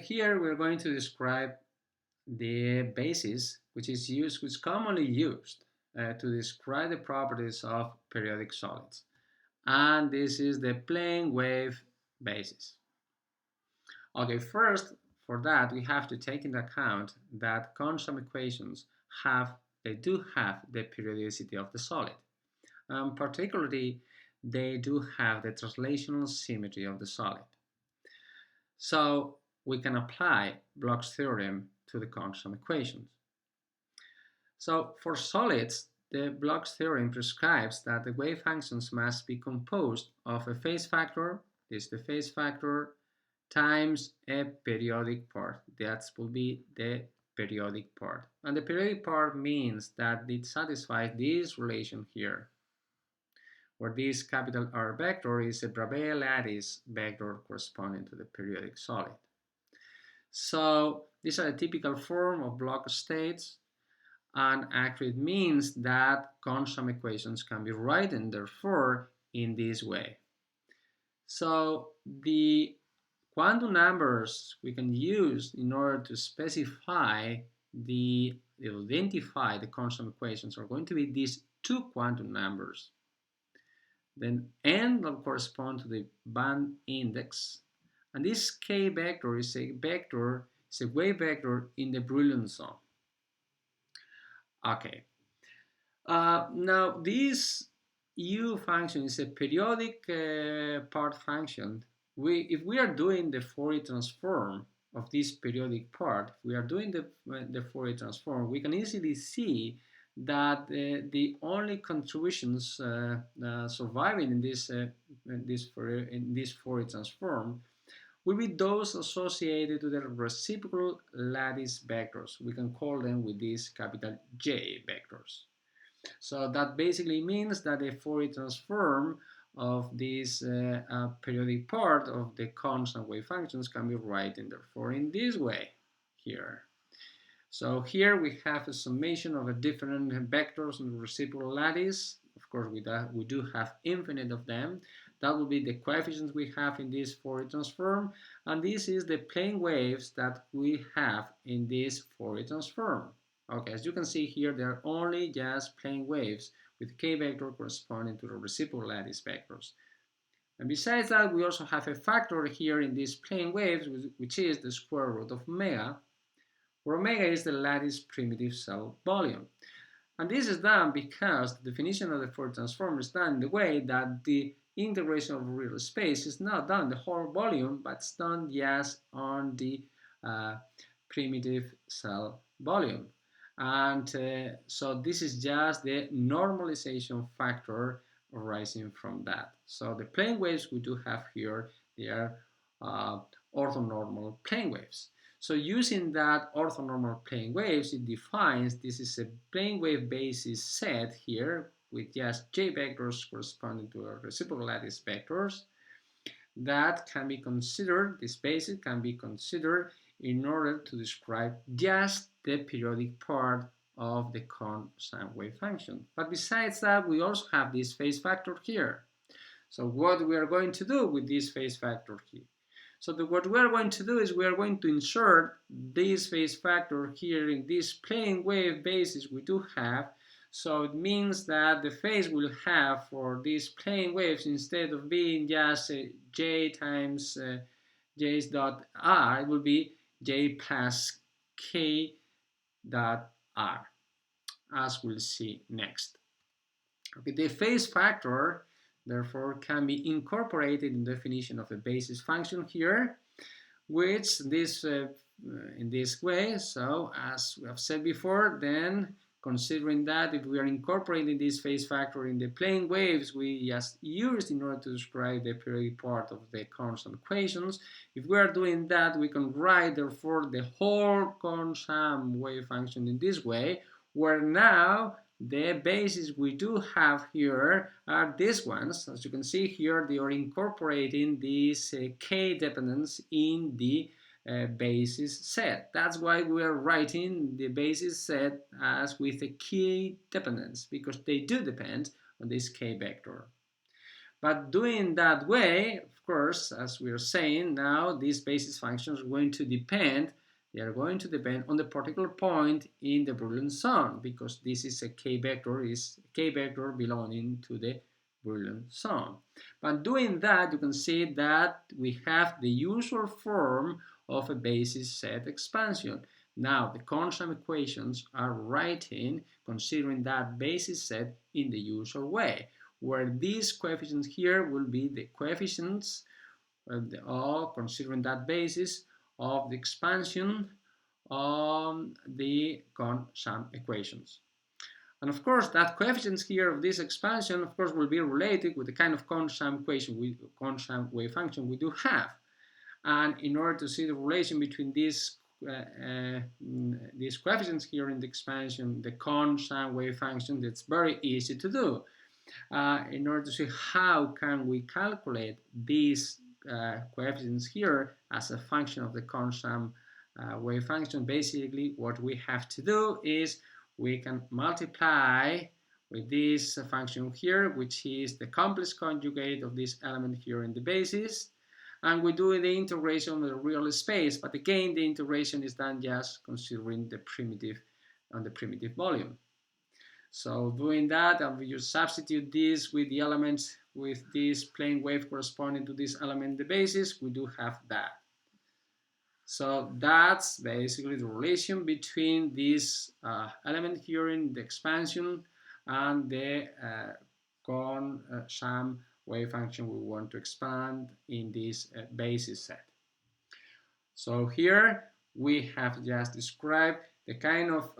Here we're going to describe the basis which is commonly used to describe the properties of periodic solids. And this is the plane wave basis. Okay, first, for that, we have to take into account that quantum equations do have the periodicity of the solid. Particularly, they do have the translational symmetry of the solid. So we can apply Bloch's theorem to the quantum equations. So for solids, the Bloch's theorem prescribes that the wave functions must be composed of a phase factor, this is the phase factor, times a periodic part. That will be the periodic part. And the periodic part means that it satisfies this relation here, where this capital R vector is a Bravais lattice vector corresponding to the periodic solid. So these are a typical form of Bloch states, and actually it means that quantum equations can be written therefore in this way. So the quantum numbers we can use in order to specify identify the quantum equations are going to be these two quantum numbers. Then n will correspond to the band index, and this k vector is a wave vector in the Brillouin zone. Okay. Now this u function is a periodic part function. If we are doing the Fourier transform of this periodic part, if we are doing the Fourier transform, we can easily see that the only contributions surviving in this Fourier transform will be those associated to the reciprocal lattice vectors. We can call them with these capital J vectors. So that basically means that the Fourier transform of this periodic part of the constant wave functions can be written therefore in this way here. So here we have a summation of a different vectors in the reciprocal lattice. Of course, we do have infinite of them. That will be the coefficients we have in this Fourier transform, and this is the plane waves that we have in this Fourier transform. Okay, as you can see here, they are only just plane waves with k vector corresponding to the reciprocal lattice vectors. And besides that, we also have a factor here in these plane waves, which is the square root of omega, where omega is the lattice primitive cell volume. And this is done because the definition of the Fourier transform is done in the way that the integration of real space is not done the whole volume, but it's done just on the primitive cell volume. And so this is just the normalization factor arising from that. So the plane waves we do have here, they are orthonormal plane waves. So using that orthonormal plane waves, it defines this is a plane wave basis set here with just j vectors corresponding to our reciprocal lattice vectors that can be considered, this basis can be considered in order to describe just the periodic part of the constant wave function. But besides that, we also have this phase factor here. So what we are going to do with this phase factor here? So what we are going to do is we are going to insert this phase factor here in this plane wave basis we do have. So it means that the phase will have for these plane waves, instead of being just j times j dot r, it will be j plus k dot r, as we'll see next. Okay, the phase factor therefore can be incorporated in the definition of a basis function here, which in this way. So as we have said before, then considering that if we are incorporating this phase factor in the plane waves we just used in order to describe the periodic part of the constant equations, if we are doing that, we can write therefore the whole constant wave function in this way, where now the bases we do have here are these ones. As you can see here, they are incorporating this k dependence in the basis set. That's why we are writing the basis set as with a k dependence, because they do depend on this k vector. But doing that way, of course, as we are saying now, these basis functions are going to depend. They are going to depend on the particular point in the Boolean zone, because this is a k vector belonging to the Boolean zone. But doing that, you can see that we have the usual form of a basis set expansion. Now, the constant equations are writing considering that basis set in the usual way, where these coefficients here will be the coefficients of considering that basis of the expansion on the constant equations. And of course, that coefficients here of this expansion, of course, will be related with the kind of constant equation, constant wave function we do have. And in order to see the relation between these coefficients here in the expansion, the constant wave function, that's very easy to do. In order to see how can we calculate these coefficients here as a function of the constant wave function, basically what we have to do is we can multiply with this function here, which is the complex conjugate of this element here in the basis, and we do the integration of the real space, but again the integration is done just considering the primitive on the primitive volume. So doing that, and we just substitute this with the elements with this plane wave corresponding to this element in the basis, we do have that. So that's basically the relation between this element here in the expansion and the constant wave function we want to expand in this basis set. So here we have just described the kind of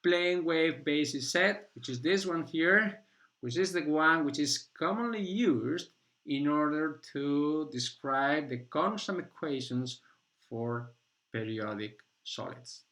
plane wave basis set, which is this one here, which is the one which is commonly used in order to describe the constant equations for periodic solids.